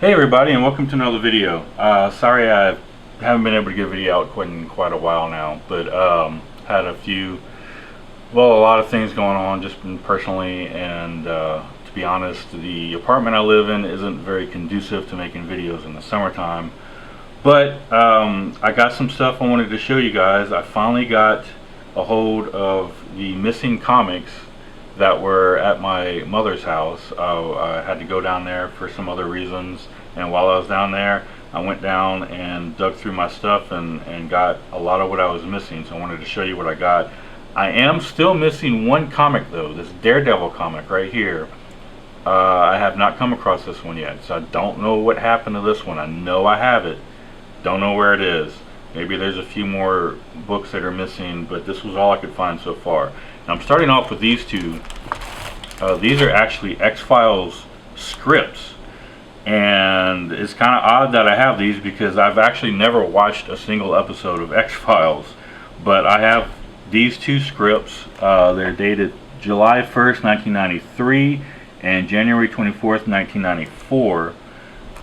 Hey everybody, and welcome to another video. Sorry I haven't been able to get a video out in quite a while now, but had a lot of things going on just personally, and to be honest, the apartment I live in isn't very conducive to making videos in the summertime. But I got some stuff I wanted to show you guys. I finally got a hold of the missing comics that were at my mother's house. I had to go down there for some other reasons, and while I was down there I went down and dug through my stuff and got a lot of what I was missing, so I wanted to show you what I got. I am still missing one comic though, this Daredevil comic right here. I have not come across this one yet, so I don't know what happened to this one. I know I have it, don't know where it is. Maybe there's a few more books that are missing, but this was all I could find so far. Now I'm starting off with these two. These are actually X-Files scripts, and it's kind of odd that I have these because I've actually never watched a single episode of X-Files, but I have these two scripts. They're dated July 1st, 1993 and January 24th, 1994.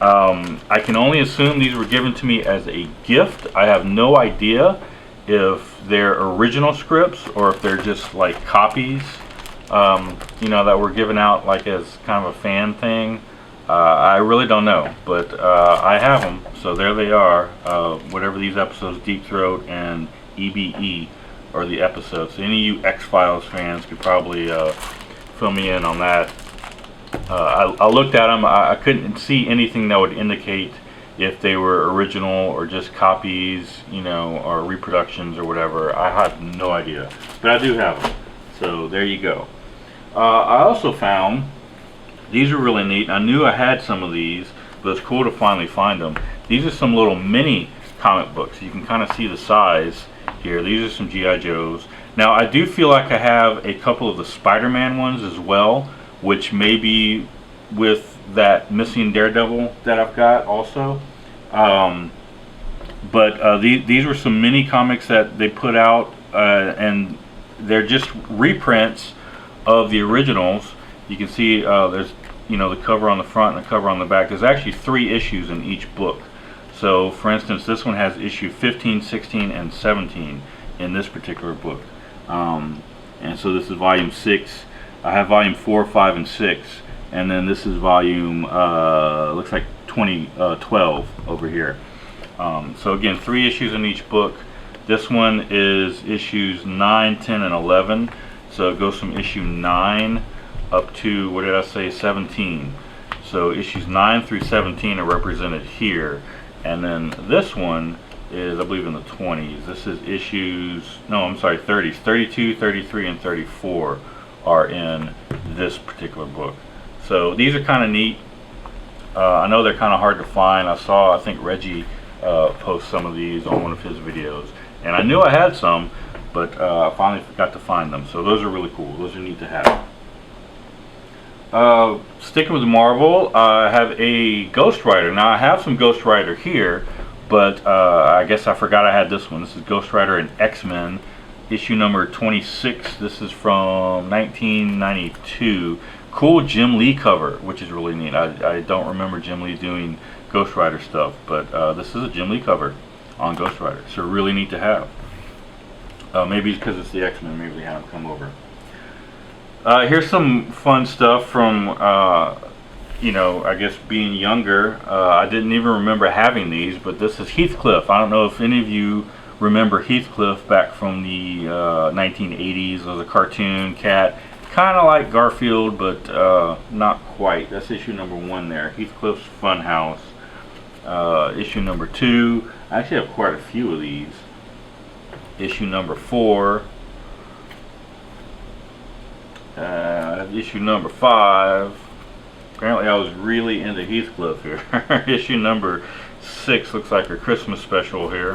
I can only assume these were given to me as a gift. I have no idea if they're original scripts or if they're just like copies, you know, that were given out like as kind of a fan thing. I really don't know, but I have them, so there they are. Whatever these episodes, Deep Throat and EBE, are the episodes. So any of you X-Files fans could probably fill me in on that. I looked at them. I couldn't see anything that would indicate if they were original or just copies, you know, or reproductions or whatever. I have no idea, but I do have them, so there you go. I also found, these are really neat. I knew I had some of these, but it's cool to finally find them. These are some little mini comic books. You can kind of see the size here. These are some G.I. Joes. Now I do feel like I have a couple of the Spider-Man ones as well, which may be with that missing Daredevil that I've got also. These were some mini comics that they put out, and they're just reprints of the originals. You can see there's, you know, the cover on the front and the cover on the back. There's actually 3 issues in each book. So for instance, this one has issue 15, 16, and 17 in this particular book. And so this is volume 6. I have volume 4, 5, and 6, and then this is volume looks like 2012 over here. So again, 3 issues in each book. This one is issues 9, 10, and 11. So it goes from issue 9 up to, what did I say, 17. So issues 9 through 17 are represented here, and then this one is, I believe, in the 20s. This is issues, no, I'm sorry, 30s. 32, 33, and 34 are in this particular book. So these are kind of neat. I know they're kind of hard to find. I think Reggie post some of these on one of his videos, and I knew I had some, but I finally forgot to find them. So those are really cool. Those are neat to have. Sticking with Marvel, I have a Ghost Rider. Now I have some Ghost Rider here, but I guess I forgot I had this one. This is Ghost Rider and X-Men, issue number 26. This is from 1992. Cool Jim Lee cover, which is really neat. I don't remember Jim Lee doing Ghost Rider stuff, but this is a Jim Lee cover on Ghost Rider, so really neat to have. Maybe it's because it's the X-Men, maybe they had them come over. Here's some fun stuff from, you know, I guess being younger. I didn't even remember having these, but this is Heathcliff. I don't know if any of you remember Heathcliff back from the 1980s. It was a cartoon cat, kind of like Garfield, but not quite. That's issue number 1 there, Heathcliff's Funhouse. Issue number 2, I actually have quite a few of these. Issue number 4. Issue number 5. Apparently I was really into Heathcliff here. Issue number 6 looks like a Christmas special here.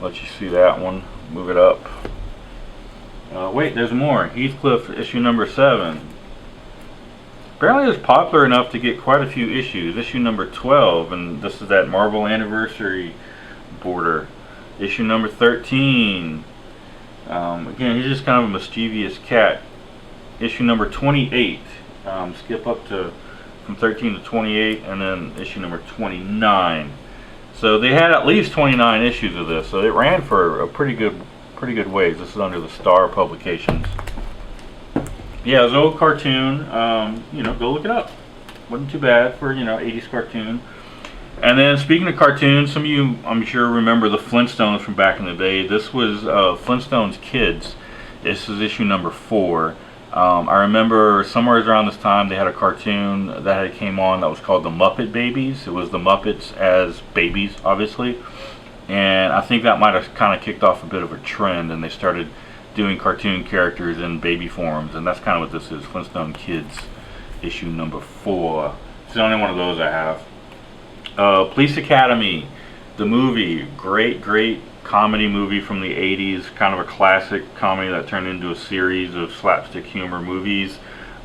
Let you see that one. Move it up. Wait, there's more. Heathcliff issue number 7. Apparently it's popular enough to get quite a few issues. Issue number 12, and this is that Marvel Anniversary border. Issue number 13. Again, he's just kind of a mischievous cat. Issue number 28. Skip up to from 13 to 28, and then issue number 29. So they had at least 29 issues of this, so it ran for a pretty good ways. This is under the Star Publications. Yeah, it was an old cartoon. You know, go look it up. Wasn't too bad for, you know, 80s cartoon. And then speaking of cartoons, some of you, I'm sure, remember the Flintstones from back in the day. This was Flintstones Kids. This is issue number 4. I remember somewhere around this time they had a cartoon that came on that was called the Muppet Babies. It was the Muppets as babies, obviously. And I think that might have kind of kicked off a bit of a trend, and they started doing cartoon characters in baby forms, and that's kind of what this is. Flintstone Kids, issue number 4. It's the only one of those I have. Police Academy, the movie, great comedy movie from the 80s, kind of a classic comedy that turned into a series of slapstick humor movies.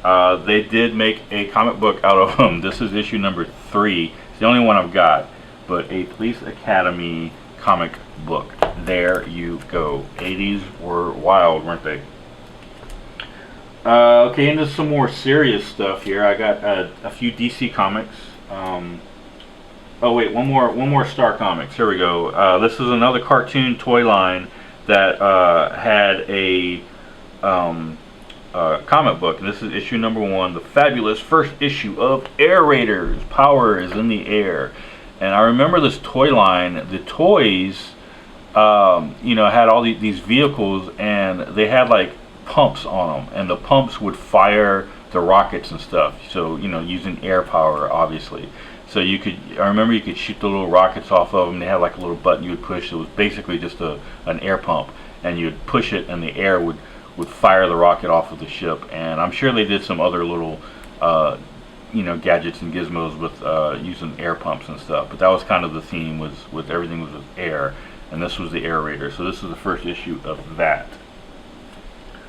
They did make a comic book out of them. This is issue number 3. It's the only one I've got, but a Police Academy comic book. There you go. 80s were wild, weren't they? Okay, into some more serious stuff here. I got a few DC comics. Oh wait, one more Star Comics. Here we go. This is another cartoon toy line that had a comic book. And this is issue number 1, the fabulous first issue of Air Raiders. Power is in the air. And I remember this toy line. The toys, you know, had all these vehicles, and they had like pumps on them, and the pumps would fire the rockets and stuff. So, you know, using air power, obviously. So you could, I remember you could shoot the little rockets off of them. They had like a little button you would push. It was basically just an air pump, and you'd push it, and the air would fire the rocket off of the ship. And I'm sure they did some other little, you know, gadgets and gizmos with using air pumps and stuff. But that was kind of the theme, was with everything was with air, and this was the Air Raider. So this is the first issue of that.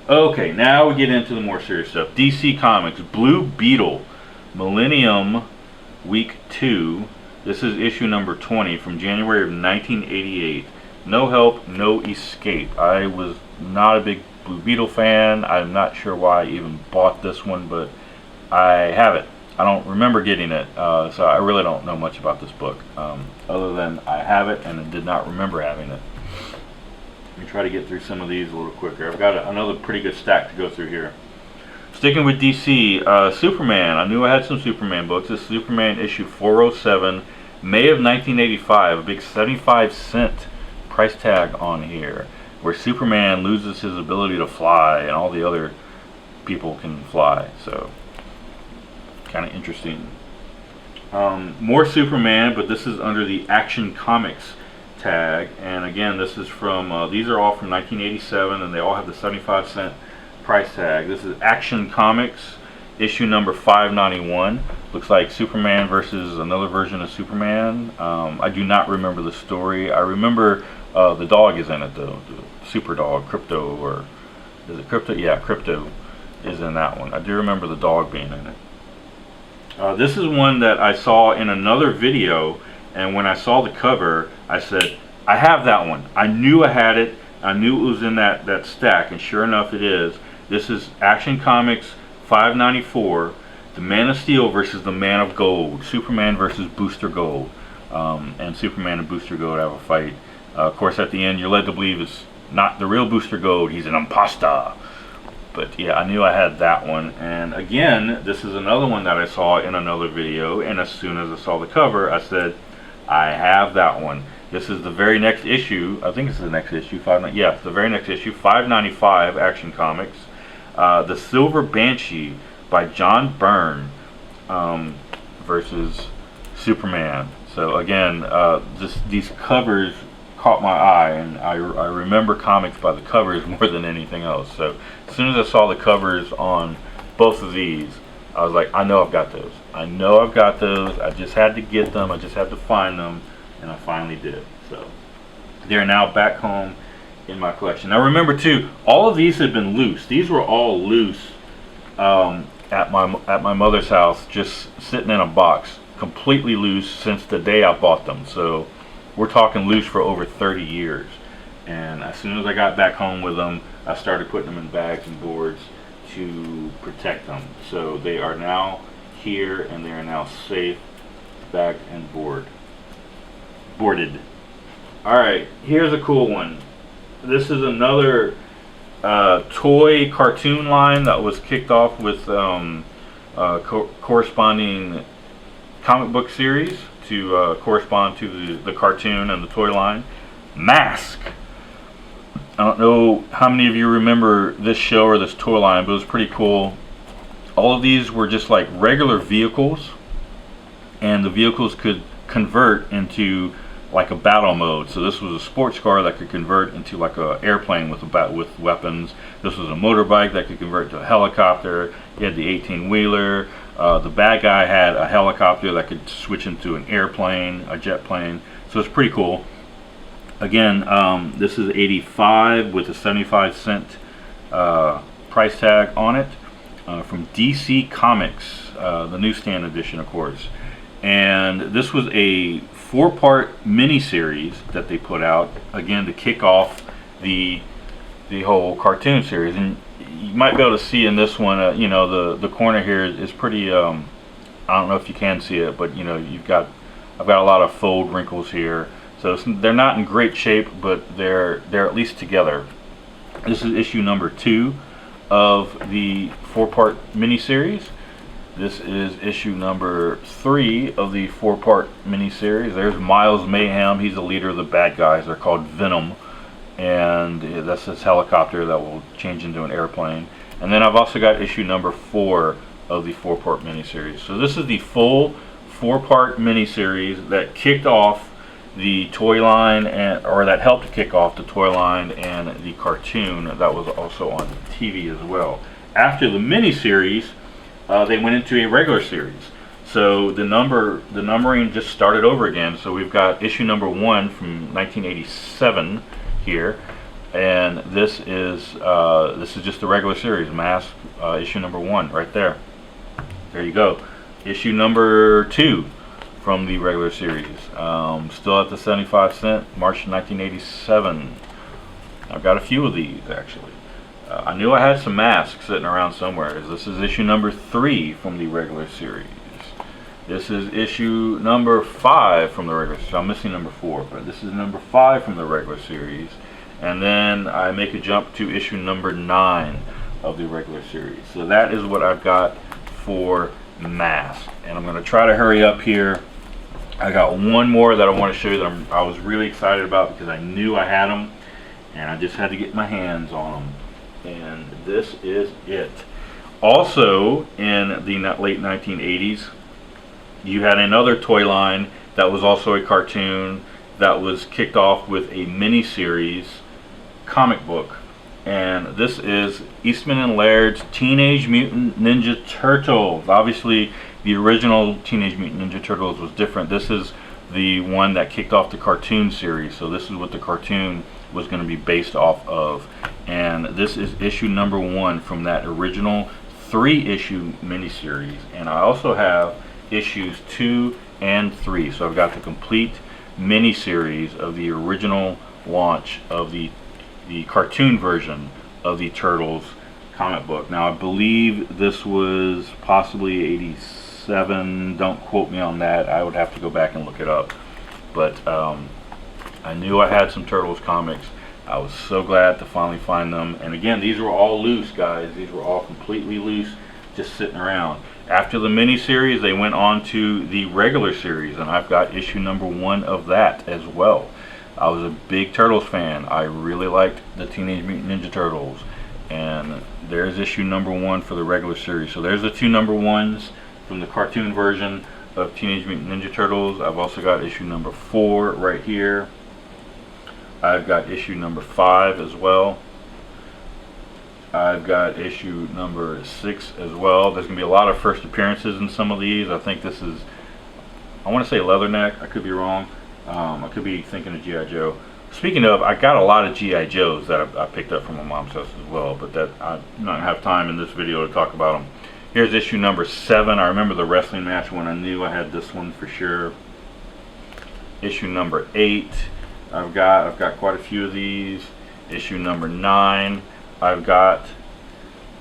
Okay, now we get into the more serious stuff. DC Comics, Blue Beetle, Millennium Week 2. This is issue number 20 from January of 1988. No Help, No Escape. I was not a big Blue Beetle fan. I'm not sure why I even bought this one, but I have it. I don't remember getting it, so I really don't know much about this book, other than I have it and I did not remember having it. Let me try to get through some of these a little quicker. I've got another pretty good stack to go through here. Sticking with DC, Superman. I knew I had some Superman books. This is Superman issue 407, May of 1985. A big 75-cent price tag on here, where Superman loses his ability to fly and all the other people can fly. So, kind of interesting. More Superman, but this is under the Action Comics tag. And again, this is from, these are all from 1987, and they all have the 75-cent price tag. This is Action Comics, issue number 591. Looks like Superman versus another version of Superman. I do not remember the story. I remember the dog is in it, though. The super dog, Crypto, or is it Crypto? Yeah, Crypto is in that one. I do remember the dog being in it. This is one that I saw in another video, and when I saw the cover, I said, I have that one. I knew I had it. I knew it was in that stack, and sure enough it is. This is Action Comics 594, the Man of Steel versus the Man of Gold, Superman versus Booster Gold. And Superman and Booster Gold have a fight. Of course, at the end, you're led to believe it's not the real Booster Gold, he's an imposter. But yeah, I knew I had that one. And again, this is another one that I saw in another video, and as soon as I saw the cover, I said, I have that one. This is the very next issue. I think it's the next issue. Yeah, the very next issue, 595, Action Comics. The Silver Banshee by John Byrne versus Superman. So again, these covers caught my eye, and I remember comics by the covers more than anything else. So as soon as I saw the covers on both of these, I was like, I know I've got those. I know I've got those. I just had to get them. I just had to find them, and I finally did. So they're now back home in my collection. Now remember too, all of these had been loose. These were all loose at my mother's house, just sitting in a box, completely loose since the day I bought them. So we're talking loose for over 30 years. And as soon as I got back home with them, I started putting them in bags and boards to protect them. So they are now here, and they are now safe, bagged, and boarded. Alright, here's a cool one. This is another toy cartoon line that was kicked off with corresponding comic book series to correspond to the cartoon and the toy line. Mask. I don't know how many of you remember this show or this toy line, but it was pretty cool. All of these were just like regular vehicles, and the vehicles could convert into like a battle mode. So this was a sports car that could convert into like a airplane with weapons. This was a motorbike that could convert to a helicopter. You had the 18-wheeler. The bad guy had a helicopter that could switch into an airplane, a jet plane. So it's pretty cool. Again, this is 85 with a 75-cent price tag on it, from DC Comics, the newsstand edition, of course. And this was a 4-part mini-series that they put out, again, to kick off the whole cartoon series. And you might be able to see in this one, you know, the corner here is pretty, I don't know if you can see it, but you know, I've got a lot of fold wrinkles here. So they're not in great shape, but they're at least together. This is issue number 2 of the 4-part mini-series. This is issue number 3 of the 4-part miniseries. There's Miles Mayhem. He's the leader of the bad guys. They're called Venom. And that's this helicopter that will change into an airplane. And then I've also got issue number 4 of the 4-part miniseries. So this is the full 4-part miniseries that kicked off the toy line, or that helped to kick off the toy line and the cartoon that was also on TV as well. After the miniseries, they went into a regular series. So the numbering just started over again. So we've got issue number 1 from 1987 here, and this is just the regular series, Mask, issue number 1 right there. There you go. Issue number 2 from the regular series, still at the 75-cent, March 1987. I've got a few of these actually. I knew I had some masks sitting around somewhere. This is issue number 3 from the regular series. This is issue number 5 from the regular series. I'm missing number 4, but this is number 5 from the regular series. And then I make a jump to issue number 9 of the regular series. So that is what I've got for Mask. And I'm going to try to hurry up here. I got one more that I want to show you that I was really excited about because I knew I had them, and I just had to get my hands on them. And this is it. Also, in the late 1980s, you had another toy line that was also a cartoon that was kicked off with a mini-series comic book. And this is Eastman and Laird's Teenage Mutant Ninja Turtles. Obviously, the original Teenage Mutant Ninja Turtles was different. This is the one that kicked off the cartoon series. So this is what the cartoon was going to be based off of. And this is issue number 1 from that original 3-issue miniseries. And I also have issues 2 and 3. So I've got the complete miniseries of the original launch of the cartoon version of the Turtles comic book. Now I believe this was possibly 87. Don't quote me on that. I would have to go back and look it up. But I knew I had some Turtles comics. I was so glad to finally find them. And again, these were all loose, guys. These were all completely loose, just sitting around. After the mini-series, they went on to the regular series, and I've got issue number 1 of that as well. I was a big Turtles fan. I really liked the Teenage Mutant Ninja Turtles. And there's issue number 1 for the regular series. So there's the 2 number 1s from the cartoon version of Teenage Mutant Ninja Turtles. I've also got issue number 4 right here. I've got issue number 5 as well. I've got issue number 6 as well. There's going to be a lot of first appearances in some of these. I think this is, I want to say Leatherneck. I could be wrong. I could be thinking of G.I. Joe. Speaking of, I got a lot of G.I. Joes that I picked up from my mom's house as well, but that I'm not going to have time in this video to talk about them. Here's issue number 7. I remember the wrestling match when I knew I had this one for sure. Issue number 8. I've got quite a few of these. Issue number 9. I've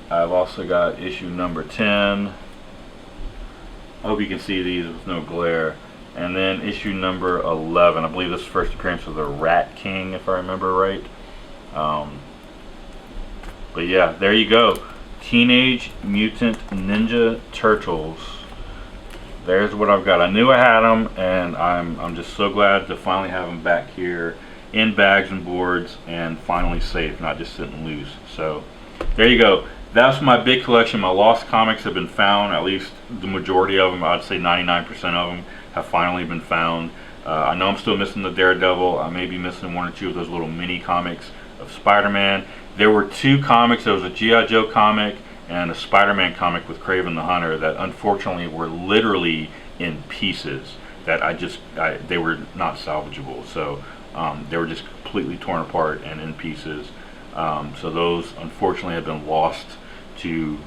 also got issue number 10. I hope you can see these with no glare. And then issue number 11, I believe this is first appearance of the Rat King, if I remember right. But yeah, there you go. Teenage Mutant Ninja Turtles. There's what I've got. I knew I had them, and I'm just so glad to finally have them back here in bags and boards and finally safe, not just sitting loose. So there you go. That's my big collection. My lost comics have been found. At least the majority of them, I'd say 99% of them, have finally been found. I know I'm still missing the Daredevil. I may be missing one or two of those little mini comics of Spider-Man. There were two comics. There was a G.I. Joe comic and a Spider-Man comic with Kraven the Hunter that unfortunately were literally in pieces, that they were not salvageable. So they were just completely torn apart and in pieces. So those unfortunately have been lost to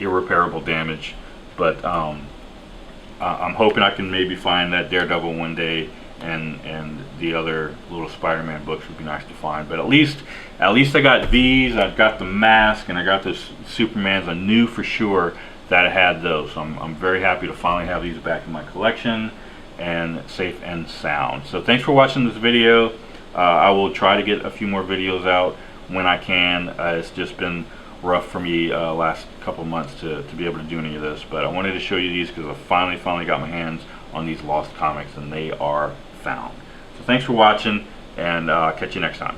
irreparable damage. But I'm hoping I can maybe find that Daredevil one day, and the other little Spider-Man books would be nice to find. But at least I got these. I've got the mask, and I got this Superman's. I knew for sure that I had those. So I'm very happy to finally have these back in my collection and safe and sound. So thanks for watching this video. I will try to get a few more videos out when I can. It's just been rough for me last couple months to be able to do any of this, but I wanted to show you these because I finally got my hands on these lost comics, and they are found. So thanks for watching, and catch you next time.